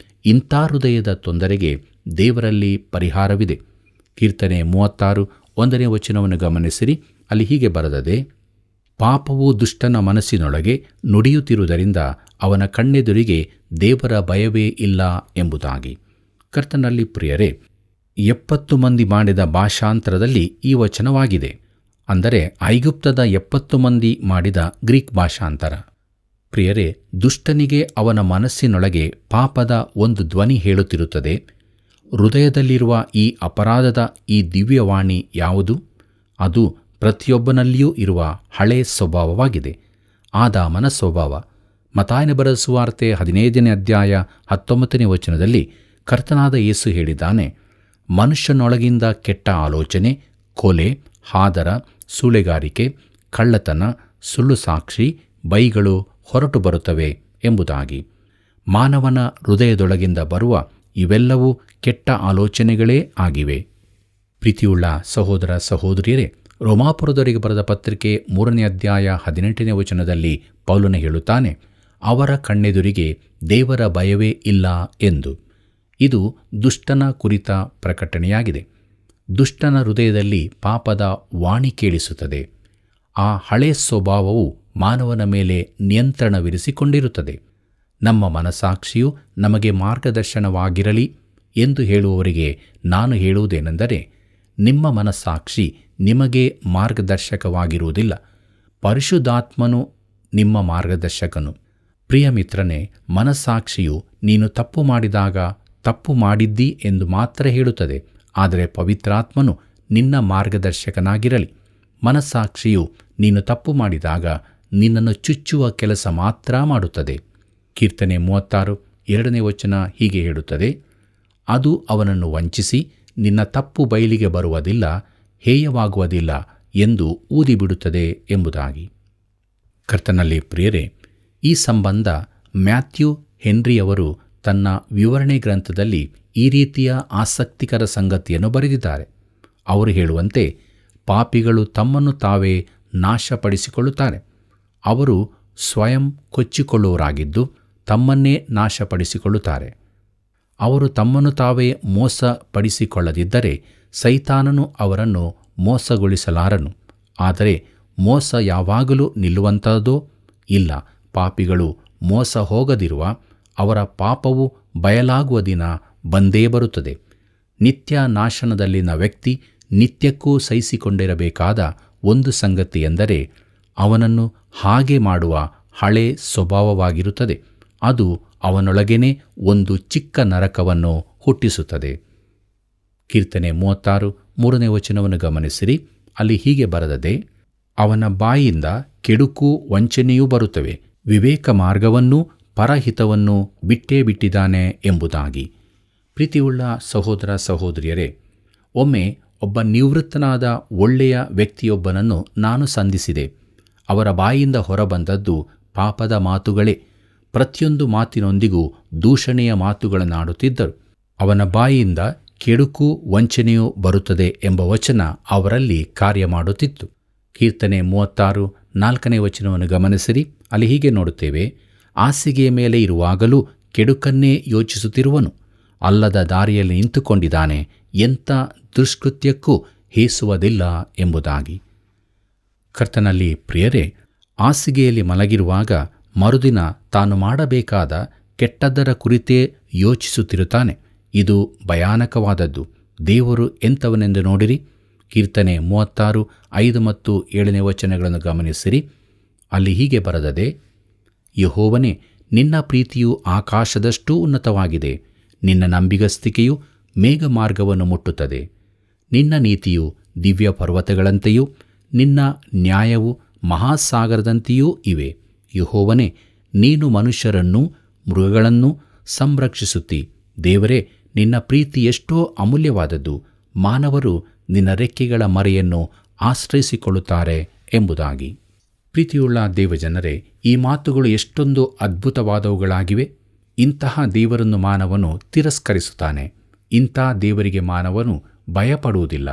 ಇಂಥ ಹೃದಯದ ತೊಂದರೆಗೆ ದೇವರಲ್ಲಿ ಪರಿಹಾರವಿದೆ. ಕೀರ್ತನೆ 36, 1ನೇ ವಚನವನ್ನು ಗಮನಿಸಿರಿ. ಅಲ್ಲಿ ಹೀಗೆ ಬರೆದದೆ: ಪಾಪವು ದುಷ್ಟನ ಮನಸ್ಸಿನೊಳಗೆ ನುಡಿಯುತ್ತಿರುವುದರಿಂದ ಅವನ ಕಣ್ಣೆದುರಿಗೆ ದೇವರ ಭಯವೇ ಇಲ್ಲ ಎಂಬುದಾಗಿ. ಕರ್ತನಲ್ಲಿ ಪ್ರಿಯರೇ, 70 ಮಂದಿ ಮಾಡಿದ ಭಾಷಾಂತರದಲ್ಲಿ ಈ ವಚನವಾಗಿದೆ. ಅಂದರೆ ಐಗುಪ್ತದ 70 ಮಂದಿ ಮಾಡಿದ ಗ್ರೀಕ್ ಭಾಷಾಂತರ. ಪ್ರಿಯರೇ, ದುಷ್ಟನಿಗೆ ಅವನ ಮನಸ್ಸಿನೊಳಗೆ ಪಾಪದ ಒಂದು ಧ್ವನಿ ಹೇಳುತ್ತಿರುತ್ತದೆ. ಹೃದಯದಲ್ಲಿರುವ ಈ ಅಪರಾಧದ ಈ ದಿವ್ಯವಾಣಿ ಯಾವುದು? ಅದು ಪ್ರತಿಯೊಬ್ಬನಲ್ಲಿಯೂ ಇರುವ ಹಳೆಯ ಸ್ವಭಾವವಾಗಿದೆ, ಆದಾಮನ ಸ್ವಭಾವ. ಮತ್ತಾಯನ ಬರೆದ ಸುವಾರ್ತೆ 15ನೇ ಅಧ್ಯಾಯ 19ನೇ ವಚನದಲ್ಲಿ ಕರ್ತನಾದ ಯೇಸು ಹೇಳಿದ್ದಾನೆ: ಮನುಷ್ಯನೊಳಗಿಂದ ಕೆಟ್ಟ ಆಲೋಚನೆ, ಕೊಲೆ, ಹಾದರ, ಸೂಳೆಗಾರಿಕೆ, ಕಳ್ಳತನ, ಸುಳ್ಳು ಸಾಕ್ಷಿ, ಬೈಗಳು ಹೊರಟು ಬರುತ್ತವೆ ಎಂಬುದಾಗಿ. ಮಾನವನ ಹೃದಯದೊಳಗಿಂದ ಬರುವ ಇವೆಲ್ಲವೂ ಕೆಟ್ಟ ಆಲೋಚನೆಗಳೇ ಆಗಿವೆ. ಪ್ರೀತಿಯುಳ್ಳ ಸಹೋದರ ಸಹೋದರಿಯರೇ, ರೋಮಾಪುರದವರಿಗೆ ಬರೆದ ಪತ್ರಿಕೆ 3ನೇ ಅಧ್ಯಾಯ 18ನೇ ವಚನದಲ್ಲಿ ಪೌಲನು ಹೇಳುತ್ತಾನೆ: ಅವರ ಕಣ್ಣೆದುರಿಗೆ ದೇವರ ಭಯವೇ ಇಲ್ಲ ಎಂದು. ಇದು ದುಷ್ಟನ ಕುರಿತ ಪ್ರಕಟಣೆಯಾಗಿದೆ. ದುಷ್ಟನ ಹೃದಯದಲ್ಲಿ ಪಾಪದ ವಾಣಿ ಕೇಳಿಸುತ್ತದೆ. ಆ ಹಳೆ ಸ್ವಭಾವವು ಮಾನವನ ಮೇಲೆ ನಿಯಂತ್ರಣವಿರಿಸಿಕೊಂಡಿರುತ್ತದೆ. ನಮ್ಮ ಮನಸ್ಸಾಕ್ಷಿಯು ನಮಗೆ ಮಾರ್ಗದರ್ಶನವಾಗಿರಲಿ ಎಂದು ಹೇಳುವವರಿಗೆ ನಾನು ಹೇಳುವುದೇನೆಂದರೆ, ನಿಮ್ಮ ಮನಸ್ಸಾಕ್ಷಿ ನಿಮಗೆ ಮಾರ್ಗದರ್ಶಕವಾಗಿರುವುದಿಲ್ಲ, ಪರಿಶುದ್ಧಾತ್ಮನು ನಿಮ್ಮ ಮಾರ್ಗದರ್ಶಕನು. ಪ್ರಿಯ ಮಿತ್ರನೇ, ಮನಸ್ಸಾಕ್ಷಿಯು ನೀನು ತಪ್ಪು ಮಾಡಿದಾಗ ತಪ್ಪು ಮಾಡಿದ್ದಿ ಎಂದು ಮಾತ್ರ ಹೇಳುತ್ತದೆ, ಆದರೆ ಪವಿತ್ರಾತ್ಮನು ನಿನ್ನ ಮಾರ್ಗದರ್ಶಕನಾಗಿರಲಿ. ಮನಸ್ಸಾಕ್ಷಿಯು ನೀನು ತಪ್ಪು ಮಾಡಿದಾಗ ನಿನ್ನನ್ನು ಚುಚ್ಚುವ ಕೆಲಸ ಮಾತ್ರ ಮಾಡುತ್ತದೆ. ಕೀರ್ತನೆ 36:2 ಹೀಗೆ ಹೇಳುತ್ತದೆ, ಅದು ಅವನನ್ನು ವಂಚಿಸಿ ನಿನ್ನ ತಪ್ಪು ಬಯಲಿಗೆ ಬರುವುದಿಲ್ಲ, ಹೇಯವಾಗುವುದಿಲ್ಲ ಎಂದು ಊದಿಬಿಡುತ್ತದೆ ಎಂಬುದಾಗಿ. ಕರ್ತನಲ್ಲಿ ಪ್ರಿಯರೇ, ಈ ಸಂಬಂಧ ಮ್ಯಾಥ್ಯೂ ಹೆನ್ರಿಯವರು ತನ್ನ ವಿವರಣೆ ಗ್ರಂಥದಲ್ಲಿ ಈ ರೀತಿಯ ಆಸಕ್ತಿಕರ ಸಂಗತಿಯನ್ನು ಬರೆದಿದ್ದಾರೆ. ಅವರು ಹೇಳುವಂತೆ, ಪಾಪಿಗಳು ತಮ್ಮನ್ನು ತಾವೇ ನಾಶಪಡಿಸಿಕೊಳ್ಳುತ್ತಾರೆ. ಅವರು ಸ್ವಯಂ ಕೊಚ್ಚಿಕೊಳ್ಳುವವರಾಗಿದ್ದು ತಮ್ಮನ್ನೇ ನಾಶಪಡಿಸಿಕೊಳ್ಳುತ್ತಾರೆ. ಅವರು ತಮ್ಮನ್ನು ತಾವೇ ಮೋಸಪಡಿಸಿಕೊಳ್ಳದಿದ್ದರೆ ಸೈತಾನನು ಅವರನ್ನು ಮೋಸಗೊಳಿಸಲಾರನು. ಆದರೆ ಮೋಸ ಯಾವಾಗಲೂ ನಿಲ್ಲುವಂಥದ್ದೋ ಇಲ್ಲ. ಪಾಪಿಗಳು ಮೋಸ ಹೋಗದಿರುವ ಅವರ ಪಾಪವು ಬಯಲಾಗುವ ದಿನ ಬಂದೇ ಬರುತ್ತದೆ. ನಿತ್ಯ ನಾಶನದಲ್ಲಿನ ವ್ಯಕ್ತಿ ನಿತ್ಯಕ್ಕೂ ಸಹಿಸಿಕೊಂಡಿರಬೇಕಾದ ಒಂದು ಸಂಗತಿ ಎಂದರೆ ಅವನನ್ನು ಹಾಗೆ ಮಾಡುವ ಹಳೆ ಸ್ವಭಾವವಾಗಿರುತ್ತದೆ. ಅದು ಅವನೊಳಗೇನೆ ಒಂದು ಚಿಕ್ಕ ನರಕವನ್ನು ಹುಟ್ಟಿಸುತ್ತದೆ. ಕೀರ್ತನೆ 36:3 ಗಮನಿಸಿರಿ. ಅಲ್ಲಿ ಹೀಗೆ ಬರೆದದೆ, ಅವನ ಬಾಯಿಯಿಂದ ಕೆಡುಕು ವಂಚನೆಯೂ ಬರುತ್ತವೆ, ವಿವೇಕ ಮಾರ್ಗವನ್ನೂ ಪರಹಿತವನ್ನು ಬಿಟ್ಟೇ ಬಿಟ್ಟಿದ್ದಾನೆ ಎಂಬುದಾಗಿ. ಪ್ರೀತಿಯುಳ್ಳ ಸಹೋದರ ಸಹೋದರಿಯರೇ, ಒಮ್ಮೆ ಒಬ್ಬ ನಿವೃತ್ತನಾದ ಒಳ್ಳೆಯ ವ್ಯಕ್ತಿಯೊಬ್ಬನನ್ನು ನಾನು ಸಂಧಿಸಿದೆ. ಅವರ ಬಾಯಿಂದ ಹೊರಬಂದದ್ದು ಪಾಪದ ಮಾತುಗಳೇ. ಪ್ರತಿಯೊಂದು ಮಾತಿನೊಂದಿಗೂ ದೂಷಣೆಯ ಮಾತುಗಳನ್ನಾಡುತ್ತಿದ್ದರು. ಅವನ ಬಾಯಿಯಿಂದ ಕೆಡುಕು ವಂಚನೆಯೂ ಬರುತ್ತದೆ ಎಂಬ ವಚನ ಅವರಲ್ಲಿ ಕಾರ್ಯ ಮಾಡುತ್ತಿತ್ತು. ಕೀರ್ತನೆ 36:4 ಗಮನಿಸಿರಿ. ಅಲ್ಲಿ ಹೀಗೆ ನೋಡುತ್ತೇವೆ, ಹಾಸಿಗೆಯ ಮೇಲೆ ಇರುವಾಗಲೂ ಕೆಡುಕನ್ನೇ ಯೋಚಿಸುತ್ತಿರುವನು, ಅಲ್ಲದ ದಾರಿಯಲ್ಲಿ ನಿಂತುಕೊಂಡಿದ್ದಾನೆ, ಎಂಥ ದುಷ್ಕೃತ್ಯಕ್ಕೂ ಹೇಸುವುದಿಲ್ಲ ಎಂಬುದಾಗಿ. ಕರ್ತನಲ್ಲಿ ಪ್ರಿಯರೇ, ಹಾಸಿಗೆಯಲ್ಲಿ ಮಲಗಿರುವಾಗ ಮರುದಿನ ತಾನು ಮಾಡಬೇಕಾದ ಕೆಟ್ಟದ್ದರ ಕುರಿತೇ ಯೋಚಿಸುತ್ತಿರುತ್ತಾನೆ. ಇದು ಭಯಾನಕವಾದದ್ದು. ದೇವರು ಎಂಥವನೆಂದು ನೋಡಿರಿ. ಕೀರ್ತನೆ 36:5-7 ಗಮನಿಸಿರಿ. ಅಲ್ಲಿ ಹೀಗೆ ಬರೆದದೆ, ಯೆಹೋವನೇ, ನಿನ್ನ ಪ್ರೀತಿಯು ಆಕಾಶದಷ್ಟೂ ಉನ್ನತವಾಗಿದೆ, ನಿನ್ನ ನಂಬಿಗಸ್ತಿಕೆಯು ಮೇಘಮಾರ್ಗವನ್ನು ಮುಟ್ಟುತ್ತದೆ. ನಿನ್ನ ನೀತಿಯು ದಿವ್ಯ ಪರ್ವತಗಳಂತೆಯೂ ನಿನ್ನ ನ್ಯಾಯವು ಮಹಾಸಾಗರದಂತೆಯೂ ಇವೆ. ಯೆಹೋವನೇ, ನೀನು ಮನುಷ್ಯರನ್ನೂ ಮೃಗಗಳನ್ನೂ ಸಂರಕ್ಷಿಸುತ್ತಿ. ದೇವರೇ, ನಿನ್ನ ಪ್ರೀತಿ ಎಷ್ಟೋ ಅಮೂಲ್ಯವಾದದ್ದು. ಮಾನವರು ನಿನ್ನ ರೆಕ್ಕೆಗಳ ಮರೆಯನ್ನು ಆಶ್ರಯಿಸಿಕೊಳ್ಳುತ್ತಾರೆ ಎಂಬುದಾಗಿ. ಪ್ರೀತಿಯುಳ್ಳ ದೇವಜನರೇ, ಈ ಮಾತುಗಳು ಎಷ್ಟೊಂದು ಅದ್ಭುತವಾದವುಗಳಾಗಿವೆ. ಇಂತಹ ದೇವರನ್ನು ಮಾನವನು ತಿರಸ್ಕರಿಸುತ್ತಾನೆ. ಇಂಥ ದೇವರಿಗೆ ಮಾನವನು ಭಯಪಡುವುದಿಲ್ಲ.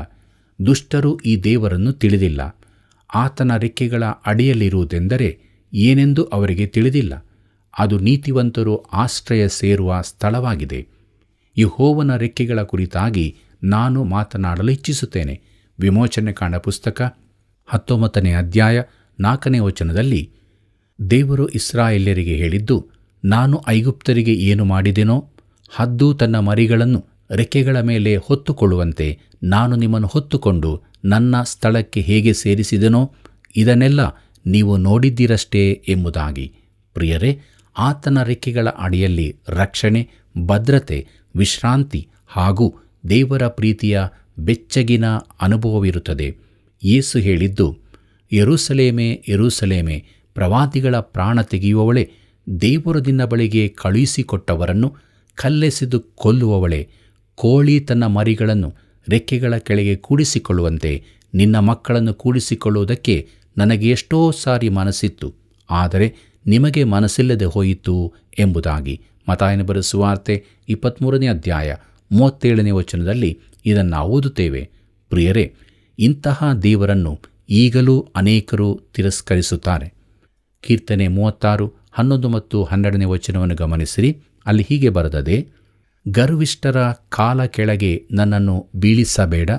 ದುಷ್ಟರು ಈ ದೇವರನ್ನು ತಿಳಿದಿಲ್ಲ. ಆತನ ರೆಕ್ಕೆಗಳ ಅಡಿಯಲ್ಲಿರುವುದೆಂದರೆ ಏನೆಂದು ಅವರಿಗೆ ತಿಳಿದಿಲ್ಲ. ಅದು ನೀತಿವಂತರು ಆಶ್ರಯ ಸೇರುವ ಸ್ಥಳವಾಗಿದೆ. ಯೆಹೋವನ ರೆಕ್ಕೆಗಳ ಕುರಿತಾಗಿ ನಾನು ಮಾತನಾಡಲು ಇಚ್ಛಿಸುತ್ತೇನೆ. ವಿಮೋಚನೆಕಾಂಡ ಪುಸ್ತಕ 19:4 ದೇವರು ಇಸ್ರಾಯೇಲ್ಯರಿಗೆ ಹೇಳಿದ್ದು, ನಾನು ಐಗುಪ್ತರಿಗೆ ಏನು ಮಾಡಿದೆನೋ, ಹದ್ದು ತನ್ನ ಮರಿಗಳನ್ನು ರೆಕ್ಕೆಗಳ ಮೇಲೆ ಹೊತ್ತುಕೊಳ್ಳುವಂತೆ ನಾನು ನಿಮ್ಮನ್ನು ಹೊತ್ತುಕೊಂಡು ನನ್ನ ಸ್ಥಳಕ್ಕೆ ಹೇಗೆ ಸೇರಿಸಿದೆನೋ, ಇದನ್ನೆಲ್ಲ ನೀವು ನೋಡಿದ್ದೀರಷ್ಟೇ ಎಂಬುದಾಗಿ. ಪ್ರಿಯರೇ, ಆತನ ರೆಕ್ಕೆಗಳ ಅಡಿಯಲ್ಲಿ ರಕ್ಷಣೆ, ಭದ್ರತೆ, ವಿಶ್ರಾಂತಿ ಹಾಗೂ ದೇವರ ಪ್ರೀತಿಯ ಬೆಚ್ಚಗಿನ ಅನುಭವವಿರುತ್ತದೆ. ಯೇಸು ಹೇಳಿದ್ದು, ಯೆರೂಸಲೇಮೇ ಯೆರೂಸಲೇಮೇ, ಪ್ರವಾದಿಗಳ ಪ್ರಾಣ ತೆಗೆಯುವವಳೆ, ದೇವರು ನಿನ್ನ ಬಳಿಗೆ ಕಳುಹಿಸಿಕೊಟ್ಟವರನ್ನು ಕಲ್ಲೆಸೆದು ಕೊಲ್ಲುವವಳೆ, ಕೋಳಿ ತನ್ನ ಮರಿಗಳನ್ನು ರೆಕ್ಕೆಗಳ ಕೆಳಗೆ ಕೂಡಿಸಿಕೊಳ್ಳುವಂತೆ ನಿನ್ನ ಮಕ್ಕಳನ್ನು ಕೂಡಿಸಿಕೊಳ್ಳುವುದಕ್ಕೆ ನನಗೆ ಎಷ್ಟೋ ಸಾರಿ ಮನಸ್ಸಿತ್ತು, ಆದರೆ ನಿಮಗೆ ಮನಸ್ಸಿಲ್ಲದೆ ಹೋಯಿತು ಎಂಬುದಾಗಿ. ಮತ್ತಾಯನ ಬರೆದ ಸುವಾರ್ತೆ 23:37 ಇದನ್ನು ಓದುತ್ತೇವೆ. ಪ್ರಿಯರೇ, ಇಂತಹ ದೇವರನ್ನು ಈಗಲೂ ಅನೇಕರು ತಿರಸ್ಕರಿಸುತ್ತಾರೆ. ಕೀರ್ತನೆ 36:11-12 ಗಮನಿಸಿರಿ. ಅಲ್ಲಿ ಹೀಗೆ ಬರೆದದೆ, ಗರ್ವಿಷ್ಠರ ಕಾಲ ಕೆಳಗೆ ನನ್ನನ್ನು ಬೀಳಿಸಬೇಡ,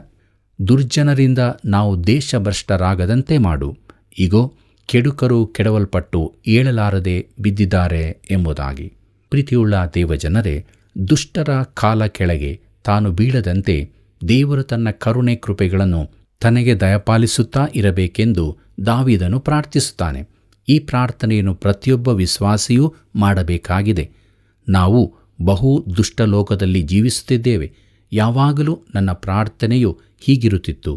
ದುರ್ಜನರಿಂದ ನಾವು ದೇಶಭ್ರಷ್ಟರಾಗದಂತೆ ಮಾಡು. ಇಗೋ, ಕೆಡುಕರು ಕೆಡವಲ್ಪಟ್ಟು ಏಳಲಾರದೆ ಬಿದ್ದಿದ್ದಾರೆ ಎಂಬುದಾಗಿ. ಪ್ರೀತಿಯುಳ್ಳ ದೇವಜನರೇ, ದುಷ್ಟರ ಕಾಲ ಕೆಳಗೆ ತಾನು ಬೀಳದಂತೆ ದೇವರು ತನ್ನ ಕರುಣೆ ಕೃಪೆಗಳನ್ನು ತನಗೆ ದಯಪಾಲಿಸುತ್ತಾ ಇರಬೇಕೆಂದು ದಾವೀದನು ಪ್ರಾರ್ಥಿಸುತ್ತಾನೆ. ಈ ಪ್ರಾರ್ಥನೆಯನ್ನು ಪ್ರತಿಯೊಬ್ಬ ವಿಶ್ವಾಸಿಯೂ ಮಾಡಬೇಕಾಗಿದೆ. ನಾವು ಬಹು ದುಷ್ಟ ಲೋಕದಲ್ಲಿ ಜೀವಿಸುತ್ತಿದ್ದೇವೆ. ಯಾವಾಗಲೂ ನನ್ನ ಪ್ರಾರ್ಥನೆಯು ಹೀಗಿರುತ್ತಿತ್ತು: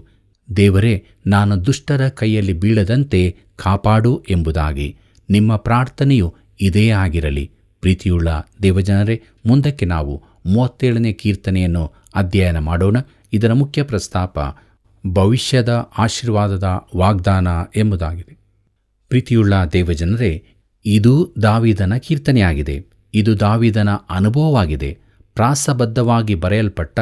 ದೇವರೇ, ನಾನು ದುಷ್ಟರ ಕೈಯಲ್ಲಿ ಬೀಳದಂತೆ ಕಾಪಾಡು ಎಂಬುದಾಗಿ. ನಿಮ್ಮ ಪ್ರಾರ್ಥನೆಯು ಇದೇ ಆಗಿರಲಿ. ಪ್ರೀತಿಯುಳ್ಳ ದೇವಜನರೇ, ಮುಂದಕ್ಕೆ ನಾವು 37ನೇ ಕೀರ್ತನೆಯನ್ನು ಅಧ್ಯಯನ ಮಾಡೋಣ. ಇದರ ಮುಖ್ಯ ಪ್ರಸ್ತಾಪ ಭವಿಷ್ಯದ ಆಶೀರ್ವಾದದ ವಾಗ್ದಾನ ಎಂಬುದಾಗಿದೆ. ಪ್ರೀತಿಯುಳ್ಳ ದೇವಜನರೇ, ಇದು ದಾವೀದನ ಕೀರ್ತನೆಯಾಗಿದೆ. ಇದು ದಾವೀದನ ಅನುಭವವಾಗಿದೆ. ಪ್ರಾಸಬದ್ಧವಾಗಿ ಬರೆಯಲ್ಪಟ್ಟ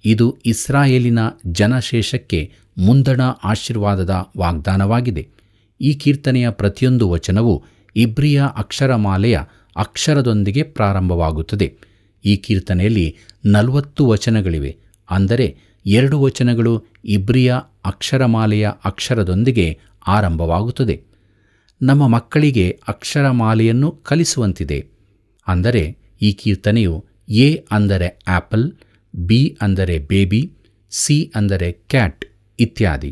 ಇದು ಇಸ್ರಾಯೇಲಿನ ಜನಶೇಷಕ್ಕೆ ಮುಂದಣ ಆಶೀರ್ವಾದದ ವಾಗ್ದಾನವಾಗಿದೆ. ಈ ಕೀರ್ತನೆಯ ಪ್ರತಿಯೊಂದು ವಚನವು ಇಬ್ರಿಯ ಅಕ್ಷರಮಾಲೆಯ ಅಕ್ಷರದೊಂದಿಗೆ ಪ್ರಾರಂಭವಾಗುತ್ತದೆ. ಈ ಕೀರ್ತನೆಯಲ್ಲಿ 40 ವಚನಗಳಿವೆ. ಅಂದರೆ 2 ವಚನಗಳು ಇಬ್ರಿಯ ಅಕ್ಷರಮಾಲೆಯ ಅಕ್ಷರದೊಂದಿಗೆ ಆರಂಭವಾಗುತ್ತದೆ. ನಮ್ಮ ಮಕ್ಕಳಿಗೆ ಅಕ್ಷರಮಾಲೆಯನ್ನು ಕಲಿಸುವಂತಿದೆ. ಅಂದರೆ ಈ ಕೀರ್ತನೆಯು ಎ ಅಂದರೆ ಆ್ಯಪಲ್, ಬಿ ಅಂದರೆ ಬೇಬಿ, ಸಿ ಅಂದರೆ ಕ್ಯಾಟ್ ಇತ್ಯಾದಿ.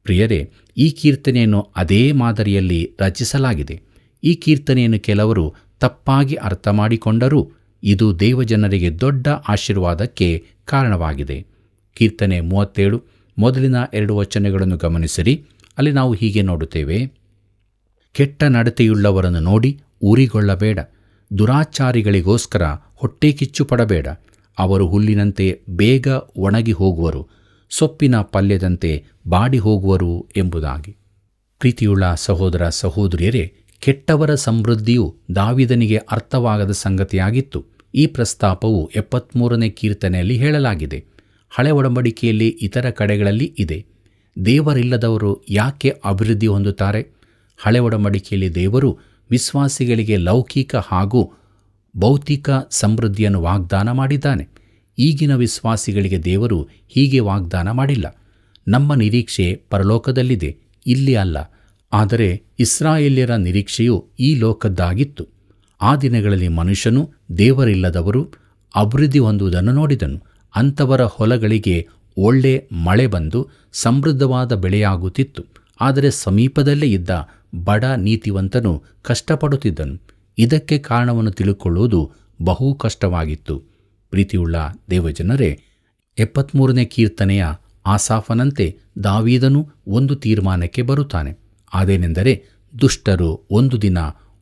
ಪ್ರಿಯರೇ, ಈ ಕೀರ್ತನೆಯನ್ನು ಅದೇ ಮಾದರಿಯಲ್ಲಿ ರಚಿಸಲಾಗಿದೆ. ಈ ಕೀರ್ತನೆಯನ್ನು ಕೆಲವರು ತಪ್ಪಾಗಿ ಅರ್ಥ ಮಾಡಿಕೊಂಡರೂ ಇದು ದೇವಜನರಿಗೆ ದೊಡ್ಡ ಆಶೀರ್ವಾದಕ್ಕೆ ಕಾರಣವಾಗಿದೆ. ಕೀರ್ತನೆ 37 ಮೊದಲಿನ 2 ವಚನಗಳನ್ನು ಗಮನಿಸಿರಿ. ಅಲ್ಲಿ ನಾವು ಹೀಗೆ ನೋಡುತ್ತೇವೆ: ಕೆಟ್ಟ ನಡತೆಯುಳ್ಳವರನ್ನು ನೋಡಿ ಊರಿಗೊಳ್ಳಬೇಡ, ದುರಾಚಾರಿಗಳಿಗೋಸ್ಕರ ಹೊಟ್ಟೆ ಕಿಚ್ಚು ಪಡಬೇಡ. ಅವರು ಹುಲ್ಲಿನಂತೆ ಬೇಗ ಒಣಗಿ ಹೋಗುವರು, ಸೊಪ್ಪಿನ ಪಲ್ಯದಂತೆ ಬಾಡಿ ಹೋಗುವರು ಎಂಬುದಾಗಿ. ಪ್ರೀತಿಯುಳ್ಳ ಸಹೋದರ ಸಹೋದರಿಯರೇ, ಕೆಟ್ಟವರ ಸಮೃದ್ಧಿಯು ದಾವೀದನಿಗೆ ಅರ್ಥವಾಗದ ಸಂಗತಿಯಾಗಿತ್ತು. ಈ ಪ್ರಸ್ತಾಪವು 73ನೇ ಕೀರ್ತನೆಯಲ್ಲಿ ಹೇಳಲಾಗಿದೆ. ಹಳೆ ಒಡಂಬಡಿಕೆಯಲ್ಲಿ ಇತರ ಕಡೆಗಳಲ್ಲಿ ಇದೆ. ದೇವರಿಲ್ಲದವರು ಯಾಕೆ ಅಭಿವೃದ್ಧಿ ಹೊಂದುತ್ತಾರೆ? ಹಳೆ ಒಡಂಬಡಿಕೆಯಲ್ಲಿ ದೇವರು ವಿಶ್ವಾಸಿಗಳಿಗೆ ಲೌಕಿಕ ಹಾಗೂ ಭೌತಿಕ ಸಮೃದ್ಧಿಯನ್ನು ವಾಗ್ದಾನ ಮಾಡಿದ್ದಾನೆ. ಈಗಿನ ವಿಶ್ವಾಸಿಗಳಿಗೆ ದೇವರು ಹೀಗೆ ವಾಗ್ದಾನ ಮಾಡಿಲ್ಲ. ನಮ್ಮ ನಿರೀಕ್ಷೆ ಪರಲೋಕದಲ್ಲಿದೆ, ಇಲ್ಲಿ ಅಲ್ಲ. ಆದರೆ ಇಸ್ರಾಯೇಲ್ಯರ ನಿರೀಕ್ಷೆಯು ಈ ಲೋಕದ್ದಾಗಿತ್ತು. ಆ ದಿನಗಳಲ್ಲಿ ಮನುಷ್ಯನು ದೇವರಿಲ್ಲದವರು ಅಭಿವೃದ್ಧಿ ಹೊಂದುವುದನ್ನು ನೋಡಿದನು. ಅಂಥವರ ಹೊಲಗಳಿಗೆ ಒಳ್ಳೆ ಮಳೆ ಬಂದು ಸಮೃದ್ಧವಾದ ಬೆಳೆಯಾಗುತ್ತಿತ್ತು. ಆದರೆ ಸಮೀಪದಲ್ಲೇ ಇದ್ದ ಬಡ ನೀತಿವಂತನು ಕಷ್ಟಪಡುತ್ತಿದ್ದನು. ಇದಕ್ಕೆ ಕಾರಣವನ್ನು ತಿಳುಕೊಳ್ಳುವುದು ಬಹು ಕಷ್ಟವಾಗಿತ್ತು. ಪ್ರೀತಿಯುಳ್ಳ ದೇವಜನರೇ, 73ನೇ ಕೀರ್ತನೆಯ ಆಸಾಫನಂತೆ ದಾವೀದನು ಒಂದು ತೀರ್ಮಾನಕ್ಕೆ ಬರುತ್ತಾನೆ. ಅದೇನೆಂದರೆ, ದುಷ್ಟರು ಒಂದು ದಿನ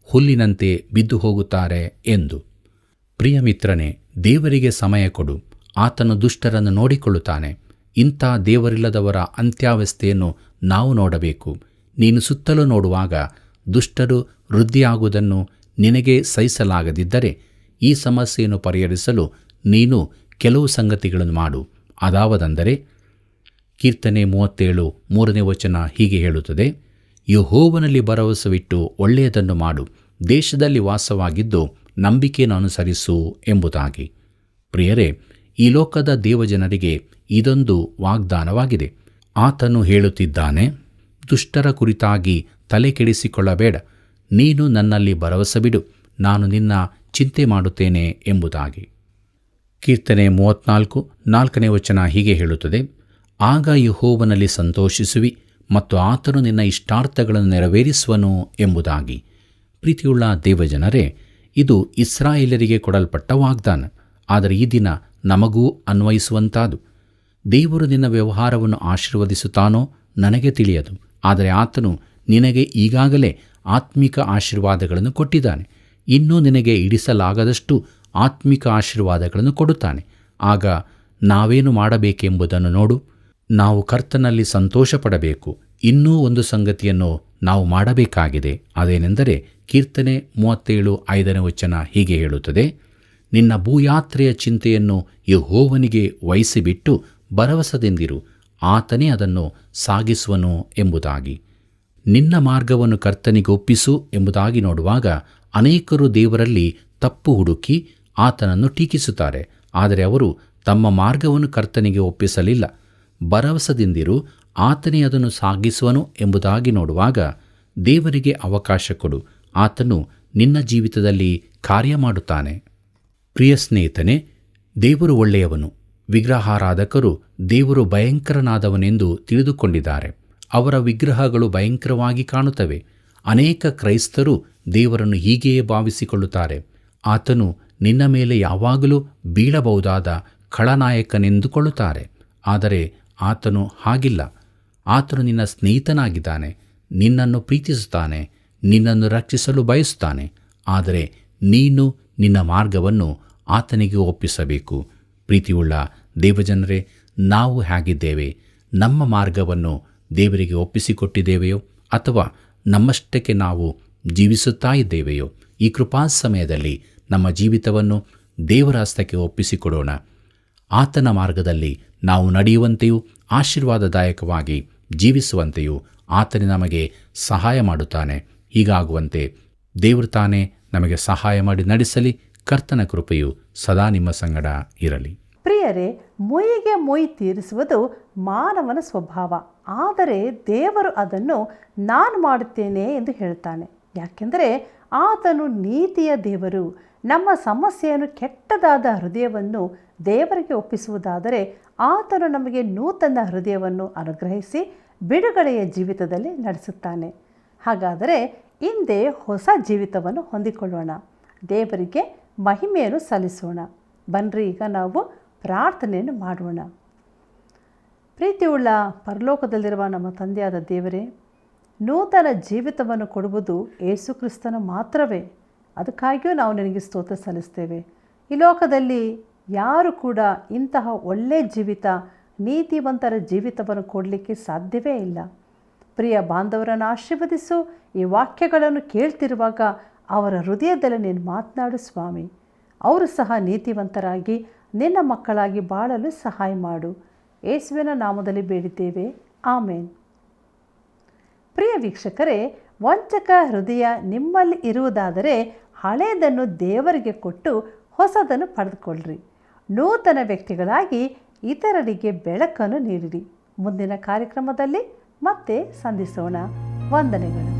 ಹುಲ್ಲಿನಂತೆ ಬಿದ್ದು ಹೋಗುತ್ತಾರೆ ಎಂದು. ಪ್ರಿಯ ಮಿತ್ರನೇ, ದೇವರಿಗೆ ಸಮಯ ಕೊಡು. ಆತನು ದುಷ್ಟರನ್ನು ನೋಡಿಕೊಳ್ಳುತ್ತಾನೆ. ಇಂಥ ದೇವರಿಲ್ಲದವರ ಅಂತ್ಯಾವಸ್ಥೆಯನ್ನು ನಾವು ನೋಡಬೇಕು. ನೀನು ಸುತ್ತಲೂ ನೋಡುವಾಗ ದುಷ್ಟರು ವೃದ್ಧಿಯಾಗುವುದನ್ನು ನಿನಗೆ ಸಹಿಸಲಾಗದಿದ್ದರೆ ಈ ಸಮಸ್ಯೆಯನ್ನು ಪರಿಹರಿಸಲು ನೀನು ಕೆಲವು ಸಂಗತಿಗಳನ್ನು ಮಾಡು. ಅದಾವದೆಂದರೆ, ಕೀರ್ತನೆ 37 3ನೇ ವಚನ ಹೀಗೆ ಹೇಳುತ್ತದೆ: ಯೆಹೋವನಲ್ಲಿ ಭರವಸವಿಟ್ಟು ಒಳ್ಳೆಯದನ್ನು ಮಾಡು, ದೇಶದಲ್ಲಿ ವಾಸವಾಗಿದ್ದು ನಂಬಿಕೆಯನ್ನು ಅನುಸರಿಸು ಎಂಬುದಾಗಿ. ಪ್ರಿಯರೇ, ಈ ಲೋಕದ ದೇವಜನರಿಗೆ ಇದೊಂದು ವಾಗ್ದಾನವಾಗಿದೆ. ಆತನು ಹೇಳುತ್ತಿದ್ದಾನೆ, ದುಷ್ಟರ ಕುರಿತಾಗಿ ತಲೆ ಕೆಡಿಸಿಕೊಳ್ಳಬೇಡ, ನೀನು ನನ್ನಲ್ಲಿ ಭರವಸೆ ಬಿಡು, ನಾನು ನಿನ್ನ ಚಿಂತೆ ಮಾಡುತ್ತೇನೆ ಎಂಬುದಾಗಿ. ಕೀರ್ತನೆ 34 4ನೇ ವಚನ ಹೀಗೆ ಹೇಳುತ್ತದೆ: ಆಗ ಯೆಹೋವನಲ್ಲಿ ಸಂತೋಷಿಸುವಿ ಮತ್ತು ಆತನು ನಿನ್ನ ಇಷ್ಟಾರ್ಥಗಳನ್ನು ನೆರವೇರಿಸುವನು ಎಂಬುದಾಗಿ. ಪ್ರೀತಿಯುಳ್ಳ ದೇವಜನರೇ, ಇದು ಇಸ್ರಾಯೇಲರಿಗೆ ಕೊಡಲ್ಪಟ್ಟ ವಾಗ್ದಾನ. ಆದರೆ ಈ ದಿನ ನಮಗೂ ಅನ್ವಯಿಸುವಂತಾದು. ದೇವರು ನಿನ್ನ ವ್ಯವಹಾರವನ್ನು ಆಶೀರ್ವದಿಸುತ್ತಾನೋ ನನಗೆ ತಿಳಿಯದು. ಆದರೆ ಆತನು ನಿನಗೆ ಈಗಾಗಲೇ ಆತ್ಮಿಕ ಆಶೀರ್ವಾದಗಳನ್ನು ಕೊಟ್ಟಿದ್ದಾನೆ. ಇನ್ನೂ ನಿನಗೆ ಇಡಿಸಲಾಗದಷ್ಟು ಆತ್ಮಿಕ ಆಶೀರ್ವಾದಗಳನ್ನು ಕೊಡುತ್ತಾನೆ. ಆಗ ನಾವೇನು ಮಾಡಬೇಕೆಂಬುದನ್ನು ನೋಡು. ನಾವು ಕರ್ತನಲ್ಲಿ ಸಂತೋಷಪಡಬೇಕು. ಇನ್ನೂ ಒಂದು ಸಂಗತಿಯನ್ನು ನಾವು ಮಾಡಬೇಕಾಗಿದೆ. ಅದೇನೆಂದರೆ, ಕೀರ್ತನೆ 37 5ನೇ ವಚನ ಹೀಗೆ ಹೇಳುತ್ತದೆ: ನಿನ್ನ ಭೂಯಾತ್ರೆಯ ಚಿಂತೆಯನ್ನು ಯೆಹೋವನಿಗೆ ವಹಿಸಿಬಿಟ್ಟು ಭರವಸದಿಂದಿರು, ಆತನೇ ಅದನ್ನು ಸಾಗಿಸುವನು ಎಂಬುದಾಗಿ. ನಿನ್ನ ಮಾರ್ಗವನ್ನು ಕರ್ತನಿಗೆ ಒಪ್ಪಿಸು ಎಂಬುದಾಗಿ ನೋಡುವಾಗ ಅನೇಕರು ದೇವರಲ್ಲಿ ತಪ್ಪು ಹುಡುಕಿ ಆತನನ್ನು ಟೀಕಿಸುತ್ತಾರೆ. ಆದರೆ ಅವರು ತಮ್ಮ ಮಾರ್ಗವನ್ನು ಕರ್ತನಿಗೆ ಒಪ್ಪಿಸಲಿಲ್ಲ. ಭರವಸದಿಂದಿರು, ಆತನೇ ಅದನ್ನು ಸಾಗಿಸುವನು ಎಂಬುದಾಗಿ ನೋಡುವಾಗ ದೇವರಿಗೆ ಅವಕಾಶ ಕೊಡು. ಆತನು ನಿನ್ನ ಜೀವಿತದಲ್ಲಿ ಕಾರ್ಯ ಮಾಡುತ್ತಾನೆ. ಪ್ರಿಯ ಸ್ನೇಹಿತನೇ, ದೇವರು ಒಳ್ಳೆಯವನು. ವಿಗ್ರಹಾರಾಧಕರು ದೇವರು ಭಯಂಕರನಾದವನೆಂದು ತಿಳಿದುಕೊಂಡಿದ್ದಾರೆ. ಅವರ ವಿಗ್ರಹಗಳು ಭಯಂಕರವಾಗಿ ಕಾಣುತ್ತವೆ. ಅನೇಕ ಕ್ರೈಸ್ತರು ದೇವರನ್ನು ಹೀಗೆಯೇ ಭಾವಿಸಿಕೊಳ್ಳುತ್ತಾರೆ. ಆತನು ನಿನ್ನ ಮೇಲೆ ಯಾವಾಗಲೂ ಬೀಳಬಹುದಾದ ಖಳನಾಯಕನೆಂದುಕೊಳ್ಳುತ್ತಾರೆ. ಆದರೆ ಆತನು ಹಾಗಿಲ್ಲ. ಆತನು ನಿನ್ನ ಸ್ನೇಹಿತನಾಗಿದ್ದಾನೆ, ನಿನ್ನನ್ನು ಪ್ರೀತಿಸುತ್ತಾನೆ, ನಿನ್ನನ್ನು ರಕ್ಷಿಸಲು ಬಯಸುತ್ತಾನೆ. ಆದರೆ ನೀನು ನಿನ್ನ ಮಾರ್ಗವನ್ನು ಆತನಿಗೆ ಒಪ್ಪಿಸಬೇಕು. ಪ್ರೀತಿಯುಳ್ಳ ದೇವಜನರೇ, ನಾವು ಹೇಗಿದ್ದೇವೆ? ನಮ್ಮ ಮಾರ್ಗವನ್ನು ದೇವರಿಗೆ ಒಪ್ಪಿಸಿಕೊಟ್ಟಿದ್ದೇವೆಯೋ ಅಥವಾ ನಮ್ಮಷ್ಟಕ್ಕೆ ನಾವು ಜೀವಿಸುತ್ತಾ ಇದ್ದೇವೆಯೋ? ಈ ಕೃಪಾ ಸಮಯದಲ್ಲಿ ನಮ್ಮ ಜೀವಿತವನ್ನು ದೇವರ ಹಸ್ತಕ್ಕೆ ಒಪ್ಪಿಸಿಕೊಡೋಣ. ಆತನ ಮಾರ್ಗದಲ್ಲಿ ನಾವು ನಡೆಯುವಂತೆಯೂ ಆಶೀರ್ವಾದದಾಯಕವಾಗಿ ಜೀವಿಸುವಂತೆಯೂ ಆತನೇ ನಮಗೆ ಸಹಾಯ ಮಾಡುತ್ತಾನೆ. ಹೀಗಾಗುವಂತೆ ದೇವರು ತಾನೇ ನಮಗೆ ಸಹಾಯ ಮಾಡಿ ನಡೆಸಲಿ. ಕರ್ತನ ಕೃಪೆಯು ಸದಾ ನಿಮ್ಮ ಸಂಗಡ ಇರಲಿ. ಪ್ರಿಯರೇ, ಮೊಯ್ಯಿಗೆ ಮೊಯ್ ತೀರಿಸುವುದು ಮಾನವನ ಸ್ವಭಾವ. ಆದರೆ ದೇವರು ಅದನ್ನು ನಾನು ಮಾಡುತ್ತೇನೆ ಎಂದು ಹೇಳ್ತಾನೆ. ಯಾಕೆಂದರೆ ಆತನು ನೀತಿಯ ದೇವರು. ನಮ್ಮ ಸಮಸ್ಯೆಯನ್ನು, ಕೆಟ್ಟದಾದ ಹೃದಯವನ್ನು ದೇವರಿಗೆ ಒಪ್ಪಿಸುವುದಾದರೆ ಆತನು ನಮಗೆ ನೂತನ ಹೃದಯವನ್ನು ಅನುಗ್ರಹಿಸಿ ಬಿಡುಗಡೆಯ ಜೀವಿತದಲ್ಲಿ ನಡೆಸುತ್ತಾನೆ. ಹಾಗಾದರೆ ಹಿಂದೆ ಹೊಸ ಜೀವಿತವನ್ನು ಹೊಂದಿಕೊಳ್ಳೋಣ, ದೇವರಿಗೆ ಮಹಿಮೆಯನ್ನು ಸಲ್ಲಿಸೋಣ. ಬನ್ರಿ, ಈಗ ನಾವು ಪ್ರಾರ್ಥನೆಯನ್ನು ಮಾಡೋಣ. ಪ್ರೀತಿಯುಳ್ಳ ಪರಲೋಕದಲ್ಲಿರುವ ನಮ್ಮ ತಂದೆಯಾದ ದೇವರೇ, ನೂತನ ಜೀವಿತವನ್ನು ಕೊಡುವುದು ಯೇಸು ಕ್ರಿಸ್ತನ ಮಾತ್ರವೇ. ಅದಕ್ಕಾಗಿಯೂ ನಾವು ನಿನಗೆ ಸ್ತೋತ್ರ ಸಲ್ಲಿಸ್ತೇವೆ. ಈ ಲೋಕದಲ್ಲಿ ಯಾರು ಕೂಡ ಇಂತಹ ಒಳ್ಳೆಯ ಜೀವಿತ, ನೀತಿವಂತರ ಜೀವಿತವನ್ನು ಕೊಡಲಿಕ್ಕೆ ಸಾಧ್ಯವೇ ಇಲ್ಲ. ಪ್ರಿಯ ಬಾಂಧವರನ್ನು ಆಶೀರ್ವದಿಸು. ಈ ವಾಕ್ಯಗಳನ್ನು ಕೇಳ್ತಿರುವಾಗ ಅವರ ಹೃದಯದಲ್ಲಿ ನೀನು ಮಾತನಾಡು ಸ್ವಾಮಿ. ಅವರು ಸಹ ನೀತಿವಂತರಾಗಿ ನಿನ್ನ ಮಕ್ಕಳಾಗಿ ಬಾಳಲು ಸಹಾಯ ಮಾಡು. ಯೇಸುವಿನ ನಾಮದಲ್ಲಿ ಬೇಡಿದ್ದೇವೆ, ಆಮೇನ್. ಪ್ರಿಯ ವೀಕ್ಷಕರೇ, ವಂಚಕ ಹೃದಯ ನಿಮ್ಮಲ್ಲಿ ಇರುವುದಾದರೆ ಹಳೆಯದನ್ನು ದೇವರಿಗೆ ಕೊಟ್ಟು ಹೊಸದನ್ನು ಪಡೆದುಕೊಳ್ಳ್ರಿ. ನೂತನ ವ್ಯಕ್ತಿಗಳಾಗಿ ಇತರರಿಗೆ ಬೆಳಕನ್ನು ನೀಡಿರಿ. ಮುಂದಿನ ಕಾರ್ಯಕ್ರಮದಲ್ಲಿ ಮತ್ತೆ ಸಂಧಿಸೋಣ. ವಂದನೆಗಳು.